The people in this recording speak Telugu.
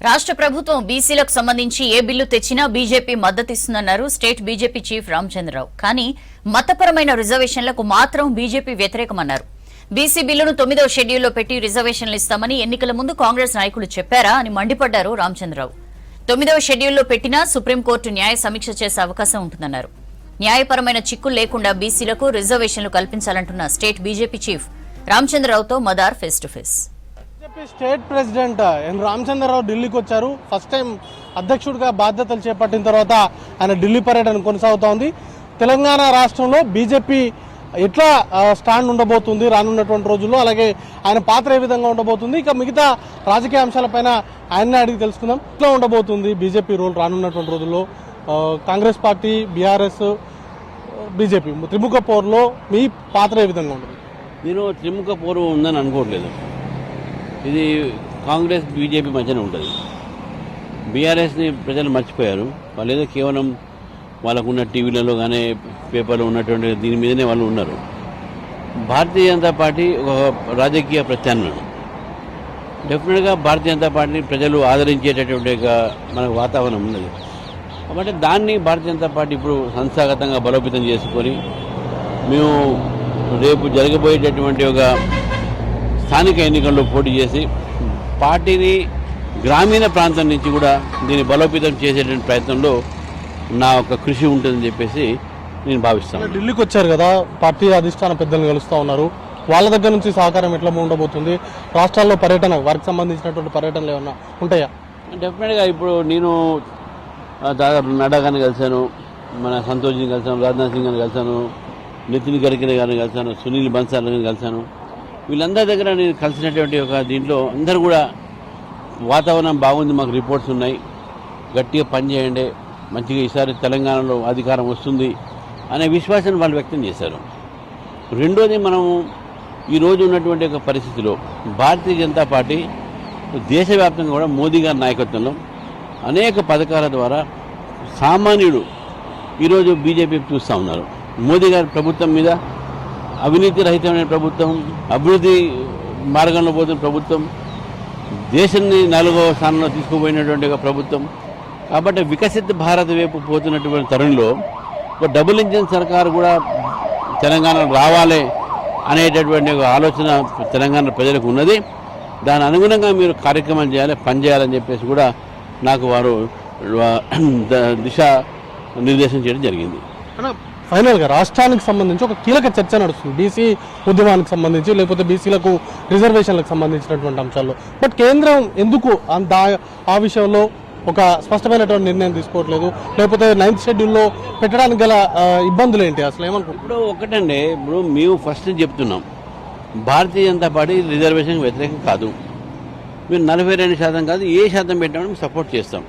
రాష్ట్ర ప్రభుత్వం బీసీలకు సంబంధించి ఏ బిల్లు తెచ్చినా బీజేపీ మద్దతిస్తుందన్నారు స్టేట్ బీజేపీ చీఫ్ రామచంద్రరావు. కానీ మతపరమైన రిజర్వేషన్లకు మాత్రం బీజేపీ వ్యతిరేకమన్నారు. బీసీ బిల్లును 9వ షెడ్యూల్లో పెట్టి రిజర్వేషన్లు ఇస్తామని ఎన్నికల ముందు కాంగ్రెస్ నాయకులు చెప్పారా అని మండిపడ్డారు రామచంద్రరావు. 9వ షెడ్యూల్లో పెట్టినా సుప్రీంకోర్టు న్యాయ సమీక్ష చేసే అవకాశం ఉంటుందన్నారు. న్యాయపరమైన చిక్కులు లేకుండా బీసీలకు రిజర్వేషన్లు కల్పించాలంటున్న స్టేట్ బీజేపీ చీఫ్ రామచంద్రరావుతో మదార్ face to face. State president N Ramachandra Rao ఢిల్లీకి వచ్చారు. ఫస్ట్ టైం అధ్యక్షుడిగా బాధ్యతలు చేపట్టిన తర్వాత ఆయన ఢిల్లీ పర్యటన కొనసాగుతోంది. తెలంగాణ రాష్ట్రంలో బీజేపీ ఎట్లా స్టాండ్ ఉండబోతుంది రానున్నటువంటి రోజుల్లో, అలాగే ఆయన పాత్ర ఏ విధంగా ఉండబోతుంది, ఇక మిగతా రాజకీయ అంశాలపైన ఆయన్నే అడిగి తెలుసుకుందాం. ఎట్లా ఉండబోతుంది బీజేపీ రోల్ రానున్నటువంటి రోజుల్లో? కాంగ్రెస్ పార్టీ, బీఆర్ఎస్, బీజేపీ త్రిముఖ పోరులో మీ పాత్ర ఏ విధంగా ఉంటుంది? నేను త్రిముఖ పోరు ఉందని అనుకోవట్లేదు. ఇది కాంగ్రెస్ బీజేపీ మధ్యన ఉంటుంది. బీఆర్ఎస్ని ప్రజలు మర్చిపోయారు. వాళ్ళు ఏదో కేవలం వాళ్ళకున్న టీవీలలో కానీ పేపర్లో ఉన్నటువంటి దీని మీదనే వాళ్ళు ఉన్నారు. భారతీయ జనతా పార్టీ ఒక రాజకీయ ప్రత్యామ్నాయం. డెఫినెట్గా భారతీయ జనతా పార్టీని ప్రజలు ఆదరించేటటువంటి మనకు వాతావరణం ఉన్నది. కాబట్టి దాన్ని భారతీయ జనతా పార్టీ ఇప్పుడు సంస్థాగతంగా బలోపేతం చేసుకొని మేము రేపు జరగబోయేటటువంటి ఒక స్థానిక ఎన్నికల్లో పోటీ చేసి పార్టీని గ్రామీణ ప్రాంతం నుంచి కూడా దీన్ని బలోపేతం చేసేటువంటి ప్రయత్నంలో నా ఒక కృషి ఉంటుందని చెప్పేసి నేను భావిస్తాను. ఢిల్లీకి వచ్చారు కదా, పార్టీ అధిష్టాన పెద్దలను కలుస్తూ ఉన్నారు. వాళ్ళ దగ్గర నుంచి సహకారం ఎట్లా ఉండబోతుంది? రాష్ట్రాల్లో పర్యటన, వారికి సంబంధించినటువంటి పర్యటనలు ఏమన్నా ఉంటాయా? డెఫినెట్గా ఇప్పుడు నేను దాదాపు నడ్డా గారిని కలిశాను, మన సంతోష్ని కలిశాను, రాజ్నాథ్ సింగ్ గారిని కలిశాను, నితిన్ గడ్కరీ గారిని కలిశాను, సునీల్ బన్సాల్ గారిని కలిశాను. వీళ్ళందరి దగ్గర నేను కలిసినటువంటి ఒక దీంట్లో అందరూ కూడా వాతావరణం బాగుంది, మాకు రిపోర్ట్స్ ఉన్నాయి, గట్టిగా పనిచేయండి, మంచిగా ఈసారి తెలంగాణలో అధికారం వస్తుంది అనే విశ్వాసాన్ని వాళ్ళు వ్యక్తం చేశారు. రెండోది, మనము ఈరోజు ఉన్నటువంటి ఒక పరిస్థితిలో భారతీయ జనతా పార్టీ దేశవ్యాప్తంగా కూడా మోదీ గారి నాయకత్వంలో అనేక పథకాల ద్వారా సామాన్యుడు ఈరోజు బీజేపీ చూస్తూ ఉన్నారు. మోదీ గారి ప్రభుత్వం మీద అవినీతి రహితమైన ప్రభుత్వం, అభివృద్ధి మార్గంలో పోతున్న ప్రభుత్వం, దేశాన్ని 4వ స్థానంలో తీసుకుపోయినటువంటి ఒక ప్రభుత్వం. కాబట్టి వికసిత భారత్ వైపు పోతున్నటువంటి తరుణంలో ఒక డబుల్ ఇంజిన్ సర్కారు కూడా తెలంగాణ రావాలి అనేటటువంటి ఒక ఆలోచన తెలంగాణ ప్రజలకు ఉన్నది. దాని అనుగుణంగా మీరు కార్యక్రమాలు చేయాలి, పనిచేయాలని చెప్పేసి కూడా నాకు వారు దిశ నిర్దేశం చేయడం జరిగింది. ఫైనల్గా రాష్ట్రానికి సంబంధించి ఒక కీలక చర్చ నడుస్తుంది, బీసీ ఉద్యమానికి సంబంధించి, లేకపోతే బీసీలకు రిజర్వేషన్లకు సంబంధించినటువంటి అంశాల్లో. బట్ కేంద్రం ఎందుకు ఆ విషయంలో ఒక స్పష్టమైనటువంటి నిర్ణయం తీసుకోవట్లేదు? లేకపోతే 9th షెడ్యూల్లో పెట్టడానికి గల ఇబ్బందులు ఏంటి? అసలు ఏమనుకుంటున్నారు? ఇప్పుడు ఒకటండి, ఇప్పుడు మేము ఫస్ట్ చెప్తున్నాం, భారతీయ జనతా పార్టీ రిజర్వేషన్ వ్యతిరేకం కాదు. మీరు 42% కాదు, ఏ శాతం పెట్టామని మేము సపోర్ట్ చేస్తాం.